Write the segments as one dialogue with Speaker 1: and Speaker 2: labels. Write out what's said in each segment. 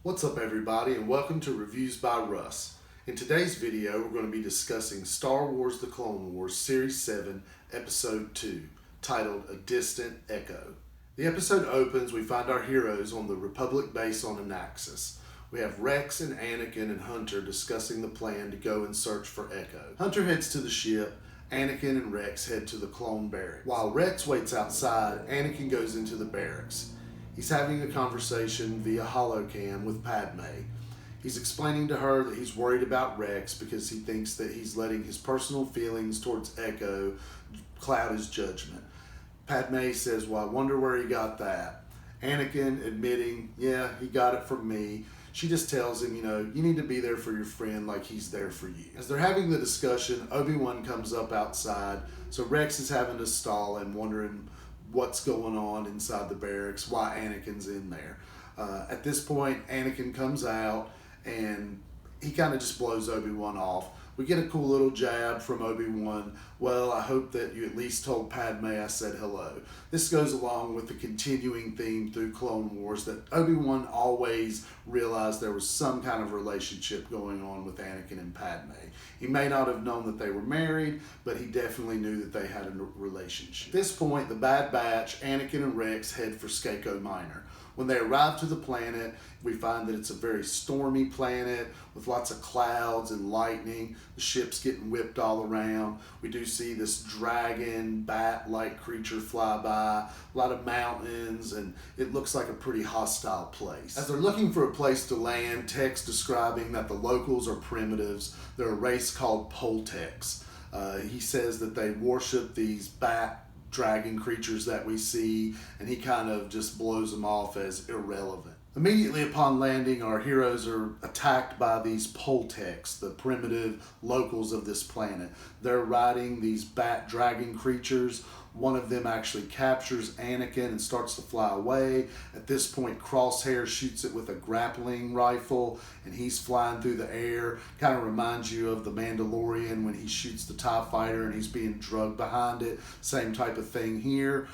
Speaker 1: What's up everybody, and welcome to Reviews by Russ. In today's video we're going to be discussing Star Wars The Clone Wars Series 7 Episode 2, titled A Distant Echo. The episode opens, we find our heroes on the Republic base on Anaxes. We have Rex and Anakin and Hunter discussing the plan to go and search for Echo. Hunter heads to the ship, Anakin and Rex head to the clone barracks. While Rex waits outside, Anakin goes into the barracks. He's having a conversation via holocam with Padme. He's explaining to her that he's worried about Rex because he thinks that he's letting his personal feelings towards Echo cloud his judgment. Padme says, well, I wonder where he got that. Anakin admitting, yeah, he got it from me. She just tells him, you need to be there for your friend like he's there for you. As they're having the discussion, Obi-Wan comes up outside, so Rex is having to stall and wondering what's going on inside the barracks, why Anakin's in there. At this point, Anakin comes out and he kind of just blows Obi-Wan off. We get a cool little jab from Obi-Wan. Well, I hope that you at least told Padme I said hello. This goes along with the continuing theme through Clone Wars that Obi-Wan always realized there was some kind of relationship going on with Anakin and Padme. He may not have known that they were married, but he definitely knew that they had a relationship. At this point, the Bad Batch, Anakin and Rex head for Skako Minor. When they arrive to the planet, we find that it's a very stormy planet with lots of clouds and lightning. The ship's getting whipped all around. We do see this dragon, bat-like creature fly by, a lot of mountains, and it looks like a pretty hostile place. As they're looking for a place to land, text describing that the locals are primitives. They're a race called Poltex. He says that they worship these dragon creatures that we see, and he kind of just blows them off as irrelevant. Immediately upon landing, our heroes are attacked by these Poltex, the primitive locals of this planet. They're riding these bat dragon creatures. One of them actually captures Anakin and starts to fly away. At this point, Crosshair shoots it with a grappling rifle and he's flying through the air. Kind of reminds you of the Mandalorian when he shoots the TIE fighter and he's being drugged behind it. Same type of thing here.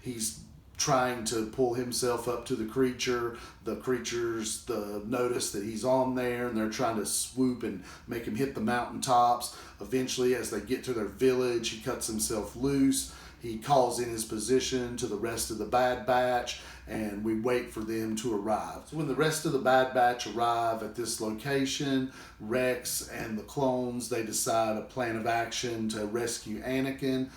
Speaker 1: He's trying to pull himself up to the creature. The creatures notice that he's on there and they're trying to swoop and make him hit the mountaintops. Eventually, as they get to their village, he cuts himself loose. He calls in his position to the rest of the Bad Batch, and we wait for them to arrive. So when the rest of the Bad Batch arrive at this location, Rex and the clones, they decide a plan of action to rescue Anakin.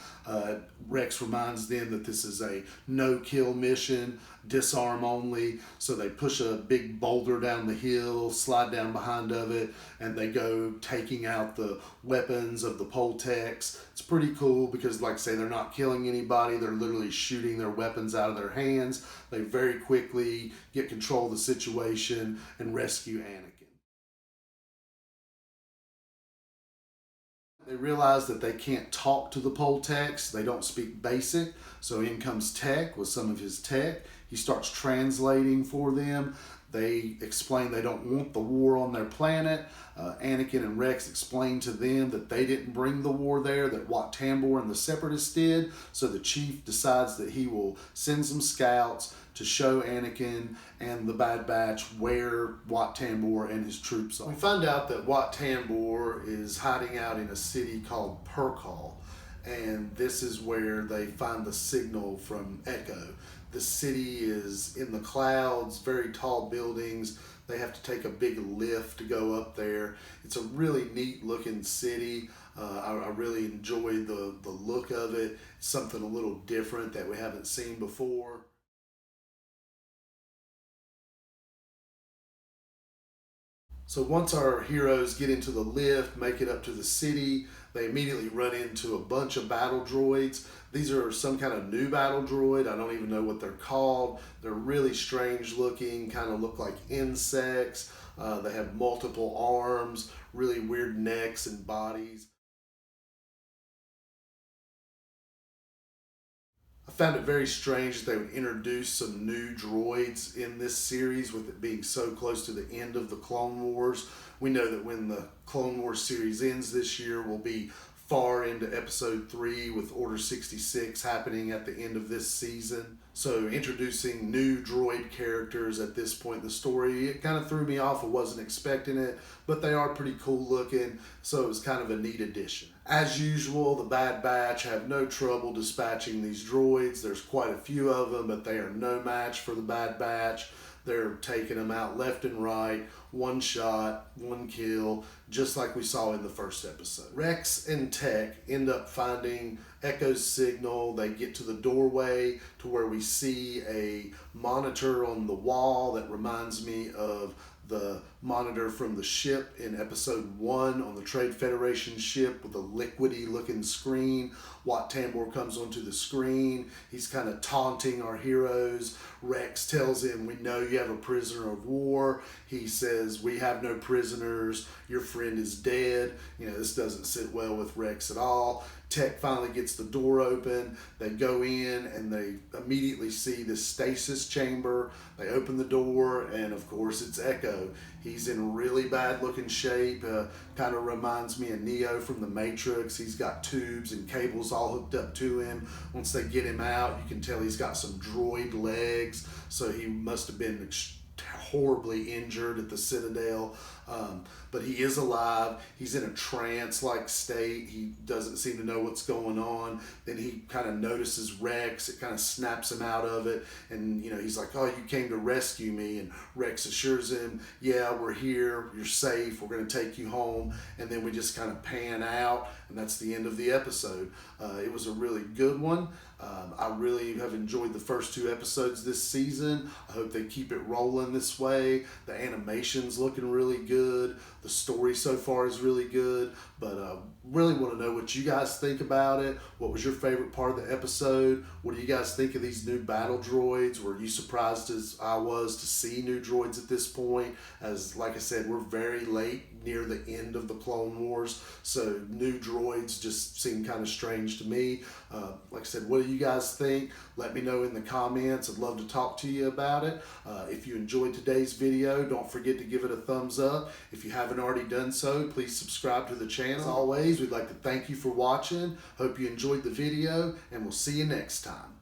Speaker 1: Rex reminds them that this is a no-kill mission, disarm only, so they push a big boulder down the hill, slide down behind of it, and they go taking out the weapons of the Poltex. It's pretty cool because, like I say, they're not killing anybody, they're literally shooting their weapons out of their hands. They very quickly get control of the situation and rescue Anakin. They realize that they can't talk to the Poltex, they don't speak basic, so in comes Tech with some of his tech. He starts translating for them. They explain they don't want the war on their planet. Anakin and Rex explain to them that they didn't bring the war there, that Wat Tambor and the Separatists did. So the chief decides that he will send some scouts to show Anakin and the Bad Batch where Wat Tambor and his troops are. We find out that Wat Tambor is hiding out in a city called Perkal, and this is where they find the signal from Echo. The city is in the clouds, very tall buildings. They have to take a big lift to go up there. It's a really neat looking city. I really enjoy the look of it. It's something a little different that we haven't seen before. So once our heroes get into the lift, make it up to the city, they immediately run into a bunch of battle droids. These are some kind of new battle droid. I don't even know what they're called. They're really strange looking, kind of look like insects. They have multiple arms, really weird necks and bodies. I found it very strange that they would introduce some new droids in this series with it being so close to the end of the Clone Wars. We know that when the Clone Wars series ends this year, we'll be far into episode 3 with Order 66 happening at the end of this season. So introducing new droid characters at this point in the story, it kind of threw me off. I wasn't expecting it, but they are pretty cool looking, so it was kind of a neat addition. As usual, the Bad Batch have no trouble dispatching these droids. There's quite a few of them, but they are no match for the Bad Batch. They're taking them out left and right, one shot, one kill, just like we saw in the first episode. Rex and Tech end up finding Echo's signal. They get to the doorway to where we see a monitor on the wall that reminds me of the monitor from the ship in episode 1 on the Trade Federation ship with a liquidy looking screen. Wat Tambor comes onto the screen. He's kind of taunting our heroes. Rex tells him, "We know you have a prisoner of war." He says, "We have no prisoners. Your friend is dead." This doesn't sit well with Rex at all. Tech finally gets the door open. They go in and they immediately see this stasis chamber. They open the door and of course it's Echo. He's in really bad looking shape. Kind of reminds me of Neo from the Matrix. He's got tubes and cables all hooked up to him. Once they get him out, you can tell he's got some droid legs. So he must have been horribly injured at the Citadel. But he is alive. He's in a trance-like state. He doesn't seem to know what's going on. Then he kind of notices Rex. It kind of snaps him out of it. And, he's like, "Oh, you came to rescue me." And Rex assures him, "Yeah, we're here. You're safe. We're going to take you home." And then we just kind of pan out. And that's the end of the episode. It was a really good one. I really have enjoyed the first 2 episodes this season. I hope they keep it rolling this way. The animation's looking really good. The story so far is really good. But really want to know what you guys think about it. What was your favorite part of the episode? What do you guys think of these new battle droids? Were you surprised as I was to see new droids at this point? As like I said, we're very late near the end of the Clone Wars, so new droids just seem kind of strange to me. Like I said, what do you guys think? Let me know in the comments. I'd love to talk to you about it. If you enjoyed today's video, don't forget to give it a thumbs up. If you haven't already done so, please subscribe to the channel. As always, we'd like to thank you for watching. Hope you enjoyed the video, and we'll see you next time.